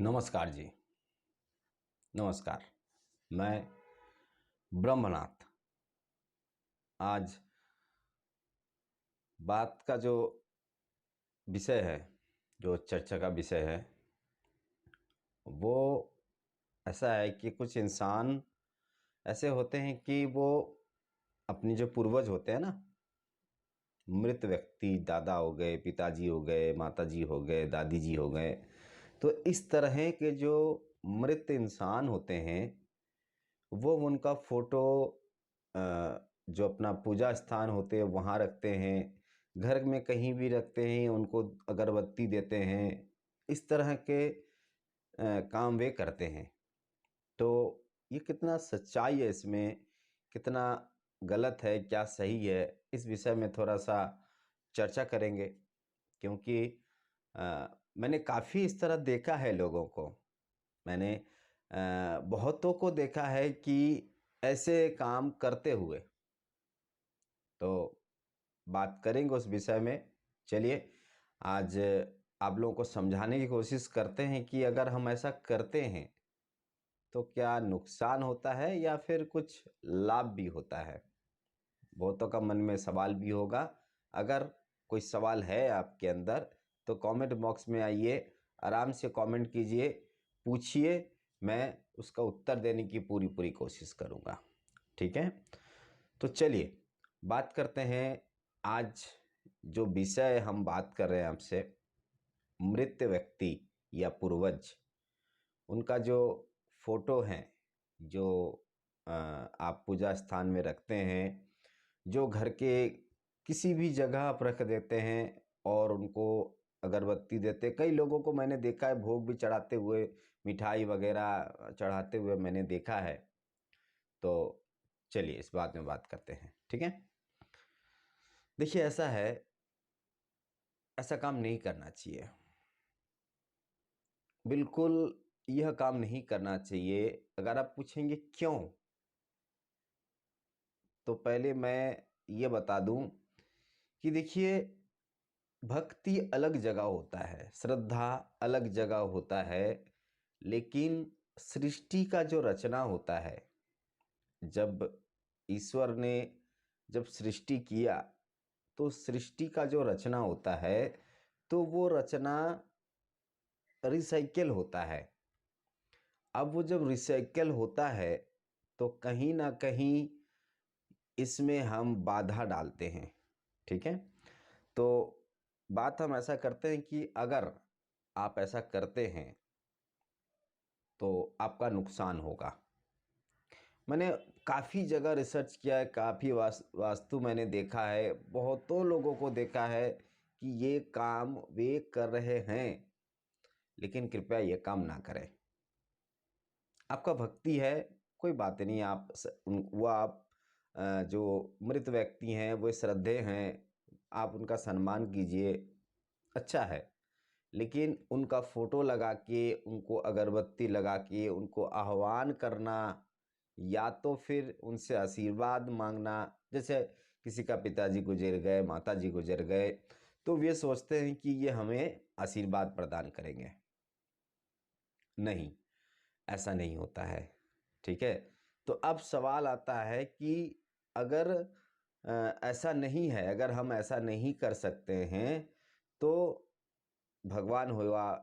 नमस्कार जी। नमस्कार। मैं ब्रह्मनाथ। आज बात का जो विषय है, जो चर्चा का विषय है, वो ऐसा है कि कुछ इंसान ऐसे होते हैं कि वो अपनी जो पूर्वज होते हैं ना, मृत व्यक्ति, दादा हो गए, पिताजी हो गए, माताजी हो गए, दादी जी हो गए, तो इस तरह के जो मृत इंसान होते हैं वो उनका फोटो जो अपना पूजा स्थान होते हैं वहाँ रखते हैं, घर में कहीं भी रखते हैं, उनको अगरबत्ती देते हैं। इस तरह के काम वे करते हैं। तो ये कितना सच्चाई है इसमें, कितना गलत है, क्या सही है, इस विषय में थोड़ा सा चर्चा करेंगे। क्योंकि मैंने काफ़ी इस तरह देखा है लोगों को। मैंने बहुतों को देखा है कि ऐसे काम करते हुए। तो बात करेंगे उस विषय में। चलिए आज आप लोगों को समझाने की कोशिश करते हैं कि अगर हम ऐसा करते हैं तो क्या नुकसान होता है या फिर कुछ लाभ भी होता है। बहुतों का मन में सवाल भी होगा। अगर कोई सवाल है आपके अंदर तो कमेंट बॉक्स में आइए, आराम से कमेंट कीजिए, पूछिए, मैं उसका उत्तर देने की पूरी पूरी कोशिश करूँगा। ठीक है, तो चलिए बात करते हैं। आज जो विषय हम बात कर रहे हैं आपसे, मृत व्यक्ति या पूर्वज, उनका जो फोटो है, जो आप पूजा स्थान में रखते हैं, जो घर के किसी भी जगह आप रख देते हैं और उनको अगरबत्ती देते। कई लोगों को मैंने देखा है भोग भी चढ़ाते हुए, मिठाई वगैरह चढ़ाते हुए मैंने देखा है। तो चलिए इस बात में बात करते हैं। ठीक है, देखिए ऐसा है, ऐसा काम नहीं करना चाहिए। बिल्कुल यह काम नहीं करना चाहिए। अगर आप पूछेंगे क्यों, तो पहले मैं ये बता दूं कि देखिए, भक्ति अलग जगह होता है, श्रद्धा अलग जगह होता है, लेकिन सृष्टि का जो रचना होता है, जब ईश्वर ने जब सृष्टि किया तो सृष्टि का जो रचना होता है तो वो रचना रिसाइकिल होता है। अब वो जब रिसाइकिल होता है तो कहीं ना कहीं इसमें हम बाधा डालते हैं। ठीक है, तो बात हम ऐसा करते हैं कि अगर आप ऐसा करते हैं तो आपका नुकसान होगा। मैंने काफ़ी जगह रिसर्च किया है, काफ़ी वास्तु मैंने देखा है, बहुतों लोगों को देखा है कि ये काम वे कर रहे हैं, लेकिन कृपया ये काम ना करें। आपका भक्ति है, कोई बात नहीं, वो आप जो मृत व्यक्ति हैं वो श्रद्धेय हैं, आप उनका सम्मान कीजिए, अच्छा है। लेकिन उनका फोटो लगा के, उनको अगरबत्ती लगा के उनको आह्वान करना, या तो फिर उनसे आशीर्वाद मांगना, जैसे किसी का पिताजी गुजर गए, माताजी गुजर गए, तो वे सोचते हैं कि ये हमें आशीर्वाद प्रदान करेंगे। नहीं, ऐसा नहीं होता है। ठीक है, तो अब सवाल आता है कि अगर ऐसा नहीं है, अगर हम ऐसा नहीं कर सकते हैं, तो भगवान हुआ,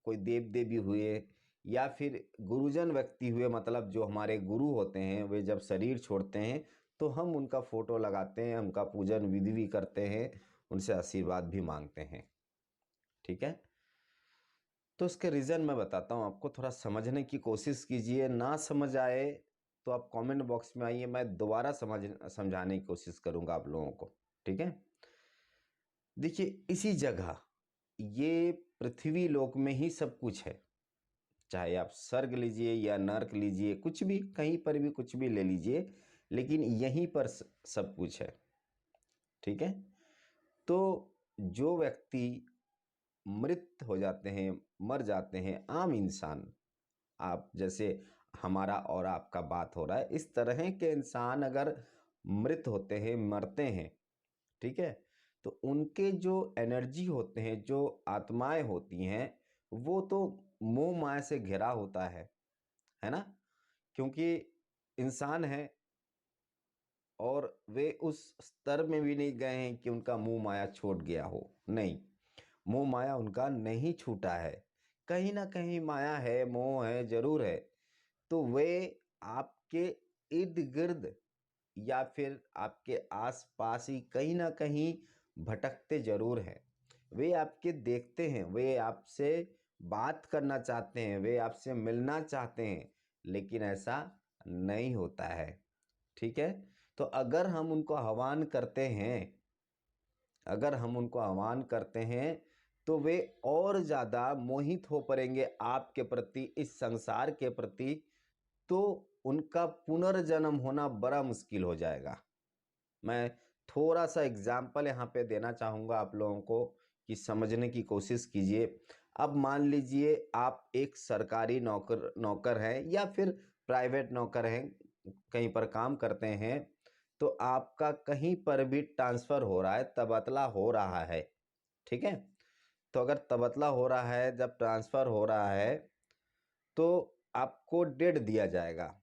कोई देव देवी हुए, या फिर गुरुजन व्यक्ति हुए, मतलब जो हमारे गुरु होते हैं, वे जब शरीर छोड़ते हैं तो हम उनका फोटो लगाते हैं, उनका पूजन विधि भी करते हैं, उनसे आशीर्वाद भी मांगते हैं। ठीक है, तो इसके रीज़न मैं बताता हूँ आपको, थोड़ा समझने की कोशिश कीजिए। ना समझ आए तो आप कमेंट बॉक्स में आइए, मैं दोबारा समझाने की कोशिश करूँगा आप लोगों को। ठीक है, देखिए इसी जगह, ये पृथ्वी लोक में ही सब कुछ है। चाहे आप स्वर्ग लीजिए या नर्क लीजिए, कुछ भी, कहीं पर भी कुछ भी ले लीजिए, लेकिन यहीं पर सब कुछ है। ठीक है, तो जो व्यक्ति मृत हो जाते हैं, मर जाते हैं, आम इंसान, आप जैसे हमारा और आपका बात हो रहा है, इस तरह के इंसान अगर मृत होते हैं, मरते हैं, ठीक है, तो उनके जो एनर्जी होते हैं, जो आत्माएं होती हैं, वो तो मोह माया से घिरा होता है ना? क्योंकि इंसान है और वे उस स्तर में भी नहीं गए हैं कि उनका मोह माया छूट गया हो, नहीं, मोह माया उनका नहीं छूटा है। कहीं ना कहीं माया है, मोह है, जरूर है। तो वे आपके इर्द गिर्द या फिर आपके आसपास ही कहीं ना कहीं भटकते जरूर हैं। वे आपके देखते हैं, वे आपसे बात करना चाहते हैं, वे आपसे मिलना चाहते हैं, लेकिन ऐसा नहीं होता है। ठीक है, तो अगर हम उनको आह्वान करते हैं, अगर हम उनको आह्वान करते हैं, तो वे और ज़्यादा मोहित हो पड़ेंगे आपके प्रति, इस संसार के प्रति। तो उनका पुनर्जन्म होना बड़ा मुश्किल हो जाएगा। मैं थोड़ा सा एग्जाम्पल यहाँ पे देना चाहूँगा आप लोगों को कि समझने की कोशिश कीजिए। अब मान लीजिए आप एक सरकारी नौकर हैं या फिर प्राइवेट नौकर हैं, कहीं पर काम करते हैं, तो आपका कहीं पर भी ट्रांसफ़र हो रहा है, तबादला हो रहा है। ठीक है, तो अगर तबादला हो रहा है, जब ट्रांसफ़र हो रहा है, तो आपको डेट दिया जाएगा।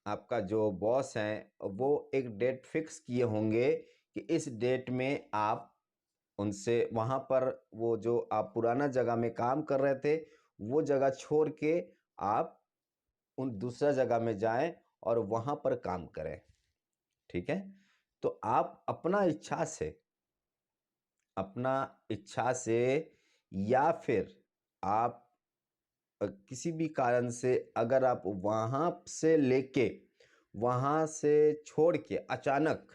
आपका जो बॉस हैं वो एक डेट फिक्स किए होंगे कि इस डेट में आप उनसे वहाँ पर, वो जो आप पुराना जगह में काम कर रहे थे, वो जगह छोड़ के आप उन दूसरा जगह में जाएं और वहाँ पर काम करें। ठीक है, तो आप अपना इच्छा से या फिर आप किसी भी कारण से अगर आप वहाँ से लेके वहाँ से छोड़ के अचानक,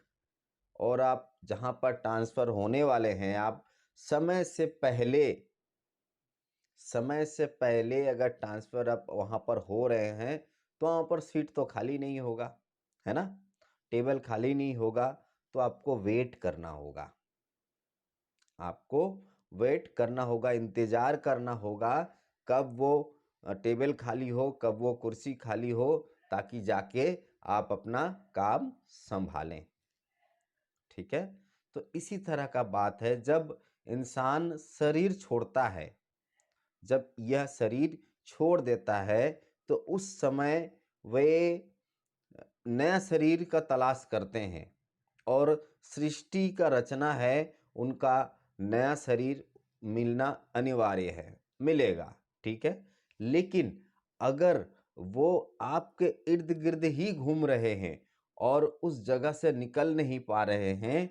और आप जहाँ पर ट्रांसफ़र होने वाले हैं, आप समय से पहले अगर ट्रांसफ़र आप वहाँ पर हो रहे हैं, तो वहाँ पर सीट तो खाली नहीं होगा, है ना? टेबल खाली नहीं होगा, तो आपको वेट करना होगा। आपको वेट करना होगा, इंतज़ार करना होगा कब वो टेबल खाली हो, कब वो कुर्सी खाली हो, ताकि जाके आप अपना काम संभालें। ठीक है, तो इसी तरह का बात है, जब इंसान शरीर छोड़ता है, जब यह शरीर छोड़ देता है, तो उस समय वे नया शरीर का तलाश करते हैं और सृष्टि का रचना है, उनका नया शरीर मिलना अनिवार्य है, मिलेगा। ठीक है, लेकिन अगर वो आपके इर्द गिर्द ही घूम रहे हैं और उस जगह से निकल नहीं पा रहे हैं,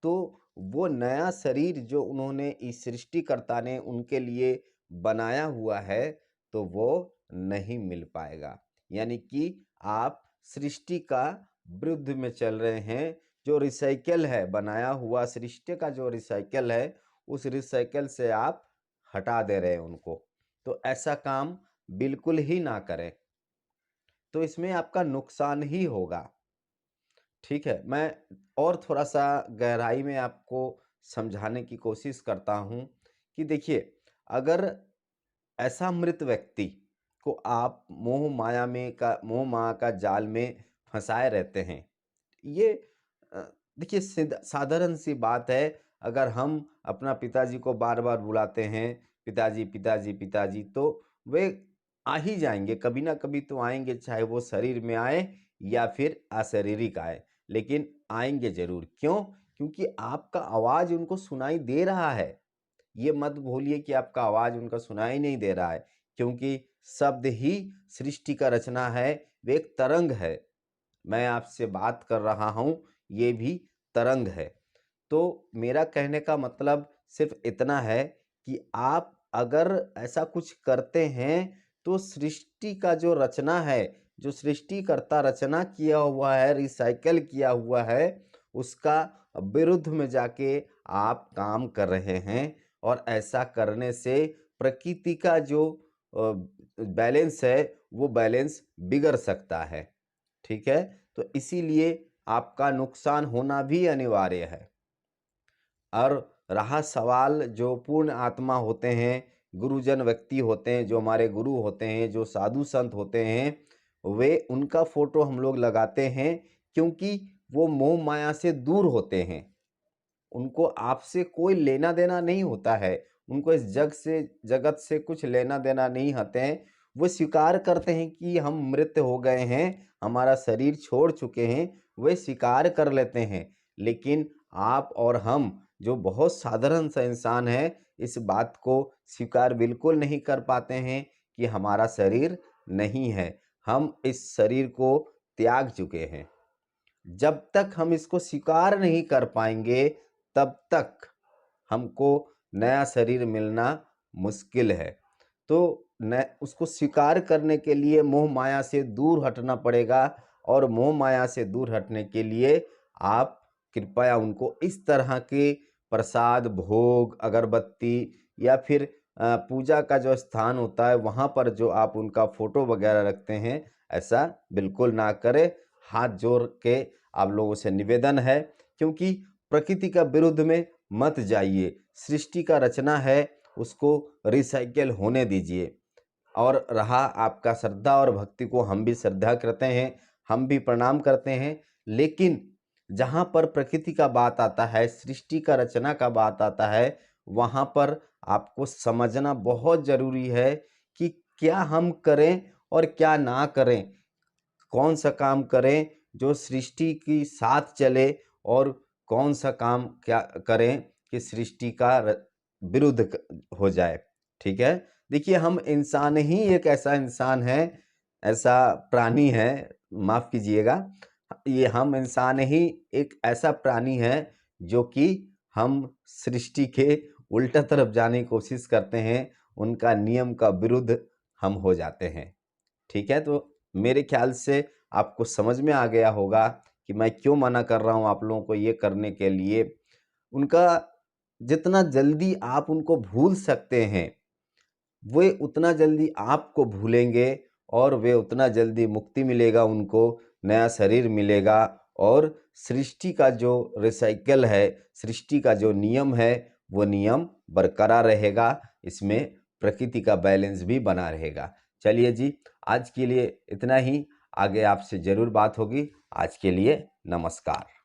तो वो नया शरीर जो उन्होंने, इस सृष्टिकर्ता ने उनके लिए बनाया हुआ है, तो वो नहीं मिल पाएगा। यानी कि आप सृष्टि का विरुद्ध में चल रहे हैं। जो रिसाइकल है, बनाया हुआ सृष्टि का जो रिसाइकल है, उस रिसाइकल से आप हटा दे रहे हैं उनको। तो ऐसा काम बिल्कुल ही ना करें, तो इसमें आपका नुकसान ही होगा। ठीक है, मैं और थोड़ा सा गहराई में आपको समझाने की कोशिश करता हूँ कि देखिए, अगर ऐसा मृत व्यक्ति को आप मोह माया का जाल में फंसाए रहते हैं, ये अ, देखिए साधारण सी बात है। अगर हम अपना पिताजी को बार बार बुलाते हैं, पिताजी पिताजी पिताजी, तो वे आ ही जाएंगे, कभी ना कभी तो आएंगे, चाहे वो शरीर में आए या फिर अशारीरिक आए, लेकिन आएंगे जरूर। क्यों? क्योंकि आपका आवाज उनको सुनाई दे रहा है। ये मत भूलिए कि आपका आवाज उनका सुनाई नहीं दे रहा है, क्योंकि शब्द ही सृष्टि का रचना है, वे एक तरंग है। मैं आपसे बात कर रहा हूं, ये भी तरंग है। तो मेरा कहने का मतलब सिर्फ इतना है कि आप अगर ऐसा कुछ करते हैं, तो सृष्टि का जो रचना है, जो सृष्टिकर्ता रचना किया हुआ है, रिसाइकल किया हुआ है, उसका विरुद्ध में जाके आप काम कर रहे हैं। और ऐसा करने से प्रकृति का जो बैलेंस है, वो बैलेंस बिगड़ सकता है। ठीक है, तो इसीलिए आपका नुकसान होना भी अनिवार्य है। और रहा सवाल, जो पूर्ण आत्मा होते हैं, गुरुजन व्यक्ति होते हैं, जो हमारे गुरु होते हैं, जो साधु संत होते हैं, वे उनका फोटो हम लोग लगाते हैं, क्योंकि वो मोह माया से दूर होते हैं। उनको आपसे कोई लेना देना नहीं होता है, उनको इस जगत से कुछ लेना देना नहीं होते हैं। वो स्वीकार करते हैं कि हम मृत हो गए हैं, हमारा शरीर छोड़ चुके हैं, वे स्वीकार कर लेते हैं। लेकिन आप और हम जो बहुत साधारण सा इंसान है, इस बात को स्वीकार बिल्कुल नहीं कर पाते हैं कि हमारा शरीर नहीं है, हम इस शरीर को त्याग चुके हैं। जब तक हम इसको स्वीकार नहीं कर पाएंगे, तब तक हमको नया शरीर मिलना मुश्किल है। तो न उसको स्वीकार करने के लिए मोह माया से दूर हटना पड़ेगा, और मोह माया से दूर हटने के लिए आप कृपया उनको इस तरह के प्रसाद, भोग, अगरबत्ती या फिर पूजा का जो स्थान होता है वहाँ पर जो आप उनका फोटो वगैरह रखते हैं, ऐसा बिल्कुल ना करें। हाथ जोड़ के आप लोगों से निवेदन है, क्योंकि प्रकृति का विरुद्ध में मत जाइए। सृष्टि का रचना है, उसको रिसाइकिल होने दीजिए। और रहा आपका श्रद्धा और भक्ति को हम भी श्रद्धा करते हैं, हम भी प्रणाम करते हैं, लेकिन जहाँ पर प्रकृति का बात आता है, सृष्टि का रचना का बात आता है, वहाँ पर आपको समझना बहुत ज़रूरी है कि क्या हम करें और क्या ना करें, कौन सा काम करें जो सृष्टि की साथ चले, और कौन सा काम क्या करें कि सृष्टि का विरुद्ध हो जाए। ठीक है, देखिए हम इंसान ही एक ऐसा इंसान है, ऐसा प्राणी है, माफ़ कीजिएगा, ये हम इंसान ही एक ऐसा प्राणी है जो कि हम सृष्टि के उल्टा तरफ जाने की कोशिश करते हैं, उनका नियम का विरुद्ध हम हो जाते हैं। ठीक है, तो मेरे ख्याल से आपको समझ में आ गया होगा कि मैं क्यों मना कर रहा हूँ आप लोगों को ये करने के लिए। उनका जितना जल्दी आप उनको भूल सकते हैं, वे उतना जल्दी आपको भूलेंगे, और वे उतना जल्दी मुक्ति मिलेगा, उनको नया शरीर मिलेगा, और सृष्टि का जो रिसाइकल है, सृष्टि का जो नियम है, वो नियम बरकरार रहेगा, इसमें प्रकृति का बैलेंस भी बना रहेगा। चलिए जी, आज के लिए इतना ही, आगे आपसे ज़रूर बात होगी। आज के लिए नमस्कार।